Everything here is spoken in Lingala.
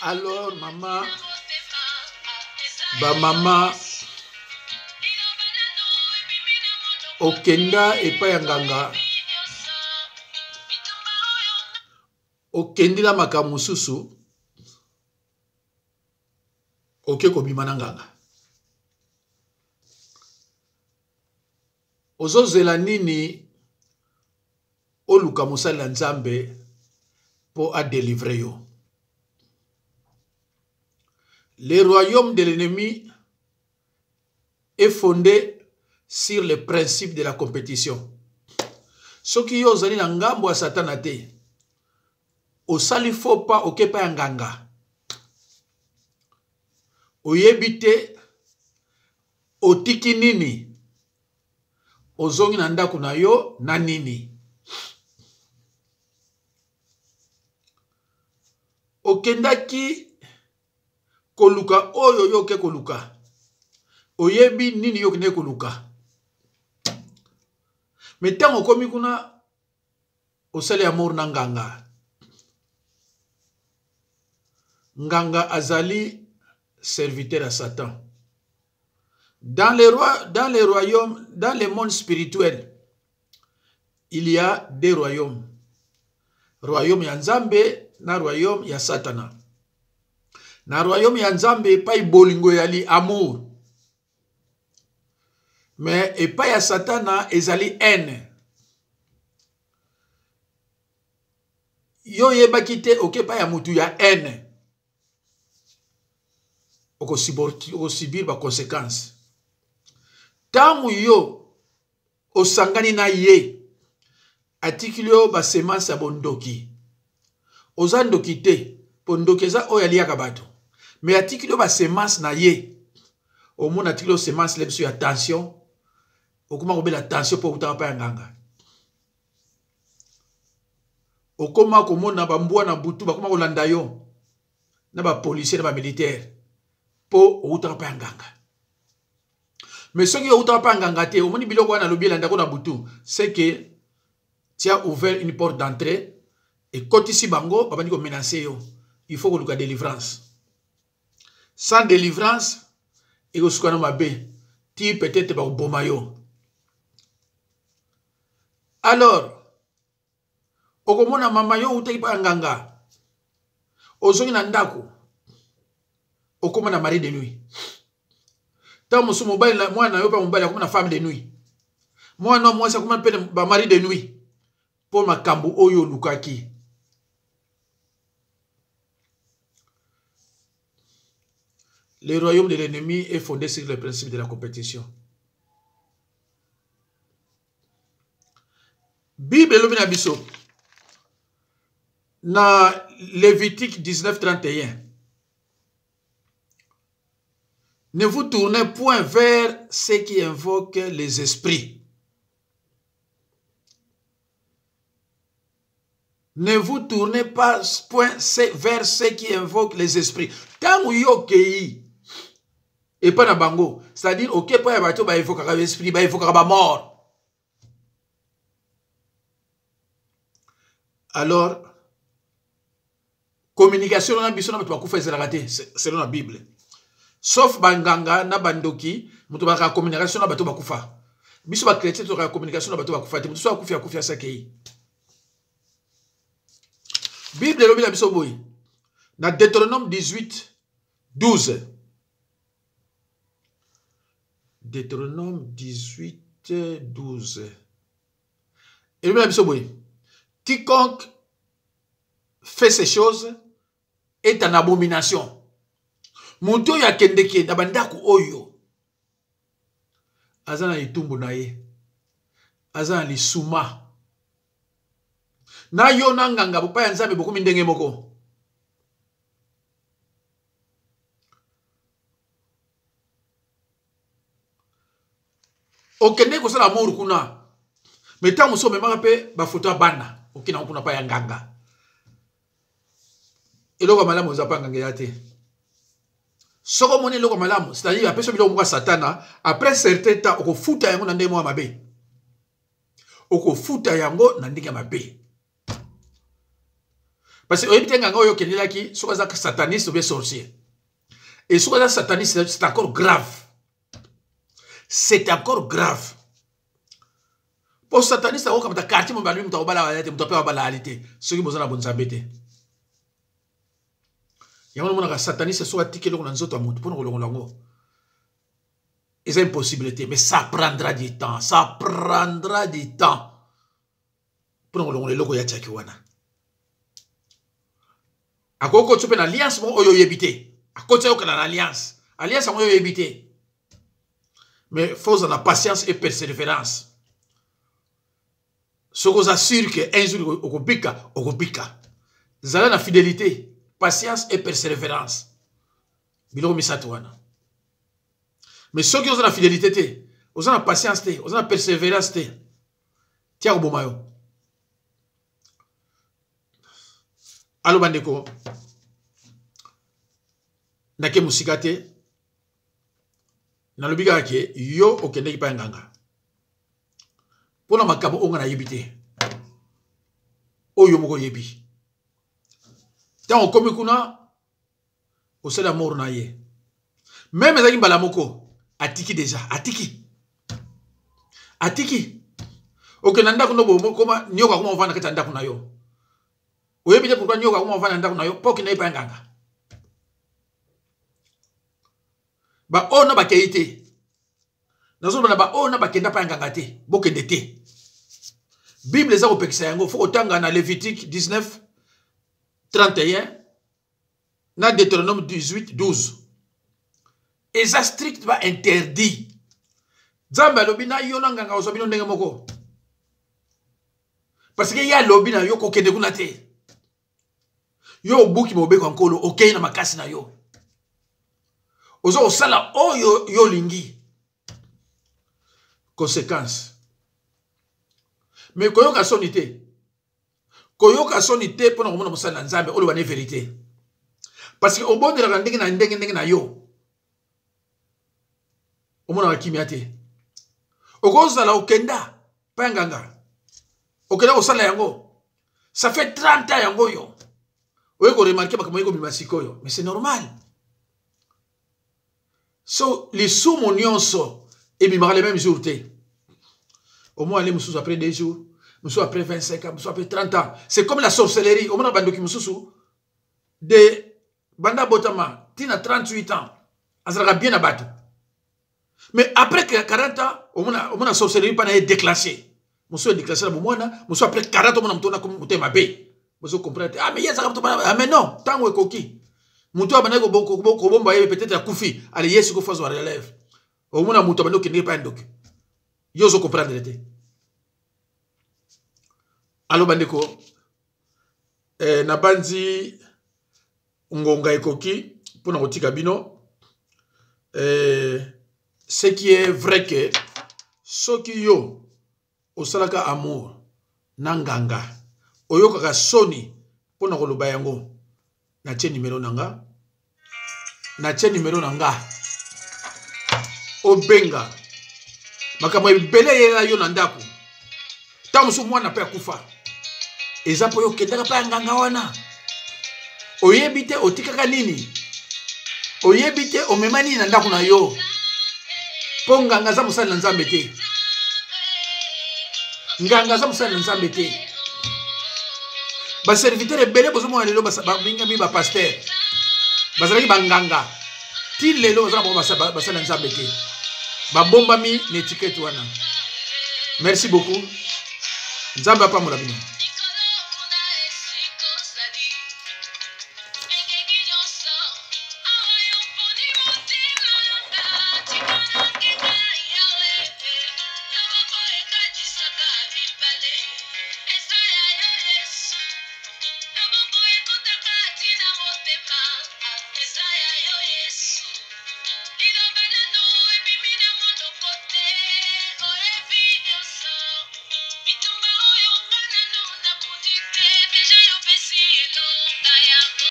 Alors maman, ba maman okenda epa ya nganga okendila makambo mosusu oke kobima na nganga ozozela nini oluka mosali na Nzambe po adélivrer yo. Le royaume de l'ennemi est fondé sur le principe de la compétition. Soki yo ozali na ngambo ya satana te, osali faux pas okepa ya nganga, oyebi te otiki nini, ozongi na ndako na yo na nini. Okendaki koluka oyo yo ke koluka, oyebi nini yo kende koluka. Metango komi kuna osali amour na nganga. Nganga azali serviteur à Satan. Dans les royaumes, dans le monde spirituel, il y a deux royaumes. Royaume ya Nzambe na royaume ya Satana. Na royaume ya Nzambe epai bolingo yali amour. Mais epai ya Satana ezali haine. Yo yebaki te okepa ya mutu ya haine. Okosibir ba conséquences. Tamu yo osangani na ye atikilio ba semence ya bondoki. Ozandoki te pondoki eza oyo aliaka bato. Mais atikilio ba semence na ye. Omona atikilio semence lepso ya tension. Okuma kobela tension po utaka pa ya nganga. Okoma komona ba mbwa na butu bakoma kolanda yo na ba policier na ba militaire po utaka pa ya nganga. Mais ce qui est outra pas ngangate, au moni biloko wana lobi landa ko na butu, c'est que tu as ouvert une porte d'entrée et quand ici bango, babandi ko menacer yo. Il faut que luka délivrance. Sans délivrance, il faut que mabe. Ti peut-être ba boma yo. Alors, okomona mama yo utaki pa nganga. Ozongi na ndako. Okomona mari de nuit. Tant mon mobile là, moi na yo pas mobile comme une femme de nuit. Moi non, moi ça comme un ba mari de nuit. Pour ma kambu oyo lukaki. Le royaume de l'ennemi est fondé sur le principe de la compétition. Bible lobina biso na Lévitique 19:31. Ne vous tournez point vers ceux qui invoquent les esprits. Ne vous tournez pas point vers ceux qui invoquent les esprits. Tant où yo kei et pas na bango, c'est-à-dire ok pas ya bato ba invoquer l'esprit, ba invoquer ba mort. Alors communication na biso na bato ba kufa ezala raté selon la Bible. Sauf banganga na bandoki, mutu ba communication na bato ba kufa. Biso ba chrétien to ka communication na bato ba kufa, mutu so akufia sakei. Bible lobi na biso boy. Na Deutéronome 18:12. Deutéronome 18:12. Et lobi na biso boy. Quiconque fait ces choses est en abomination. Monto ya kendeke na bandako oyo azana itumbu na ye azana lisuma na yo na nganga bopa ya Nzambe bokumi ndenge moko. Okende kosala amour kuna meta muso memaka pe ba photo bana okina kuna pa ya nganga eloko malamu za pa nganga ya te. Soko moni loko malamu, c'est-à-dire après ce biloko mwa satana, après certain temps oko futa yango na ndenge mwa mabe. Oko futa yango na ndenge mabe. Parce que oyebi nganga oyo kendelaki soka za sataniste ou bien sorcier. Et soka za sataniste c'est encore grave. C'est encore grave. Pour sataniste on comme ta quartier mon balu muta obala walete muta pe obala alite. Soki bozana bonzambete. Yango mona ka sataniste soka tikelo na nzoto amutu pour ngolongo lango. Et c'est une possibilité mais ça prendra du temps, ça prendra du temps. Pour ngolongo loko ya tchaki wana. Akoko tu peux une alliance mo oyo yebité. Akoko tu peux une alliance. Alliance mo oyo yebité. Mais faut en patience et persévérance. Ce qu'on assure que un jour au pika. Zala na fidélité, patience et persévérance. Bilo misatouana. Mais ceux qui ont la fidélité, ont la patience, ont la persévérance, tiens au bomayo. Allo bandeko. Nake musikate. Na lobiga ke yo okende kipa nganga. Pona makabo onga na yebite. Oyo moko yebi. Tant on komi kuna osela mort na ye. Même ezaki mbala moko atiki déjà, atiki. Atiki. Okenanda kuno bo koma nyoka kuma ovana ketanda kuna yo. Oyebite pourquoi nyoka kuma ovana ndako na yo po kina ipa nganga. Ba ona ba keite. Nazo bana ba ona ba kenda pa nganga te, bo kende te. Bible za opekisa yango fo otanga na Lévitique 19 31 na Deutéronome 18 12. Et ça strictement interdit. Zamba lobina yo na nganga osobino ndenge moko. Parce que ya lobina yo ko kende kuna te. Yo buki mobe kwa nkolo okay na makasi na yo. Ozo osala oyo yo lingi. Conséquence. Mais koyoka sonité. Koyoka sonité pour na mosala nzambe olo bane vérité. Parce que au bon de la ndenge na yo. Omona wakimiate. Okozala okenda panganga. Okenda osala yango. Ça fait 30 ans yango yo. Oye ko remarquer ba komo bimasiko yo. Mais c'est normal. So les sous mon nyonso et bimara les mêmes jours té. Au moins aller moussous après 2 jours, moussous après 25 ans, moussous après 30 ans. C'est comme la sorcellerie. Au moins bandoki moussous de banda botama tina 38 ans. Azara bien abattu. Mais après 40 ans, au moins la sorcellerie pas est déclenchée. Moussou est déclenché la boumouana, moussou après 40 ans, on a comme mouté ma bé. Moussou comprend. Ah mais y'a ça ah mais non, tant ou coquille. Moutou a bané ko bomba peut-être à koufi. Allez yesu ko fazo relève. Au moins moutou bano qui n'est pas un doc. Yo zo comprendre l'été. Allo bandeko na banzi ngonga ekoki pour na kotika bino ce qui est vrai que ce qui yo osalaka amour nanganga oyokaka soni pour na koloba yango na tie numéro nanga obenga makambo ebele yela yo na ndako tamusu mwana pe kufa eza po yo kendaka pa nganga wana oyebite otikaka nini oyebite omemani na ndako na yo po nganga za musala nzambe te nganga za musala nzambe te ba serviteur ebele bozo mwana lelo ba binga mi ba pasteur bazalaki banganga ti lelo bazala basala nzambe te ba bomba mi n'étiquette wana. Merci beaucoup. Nzamba pa mulabino.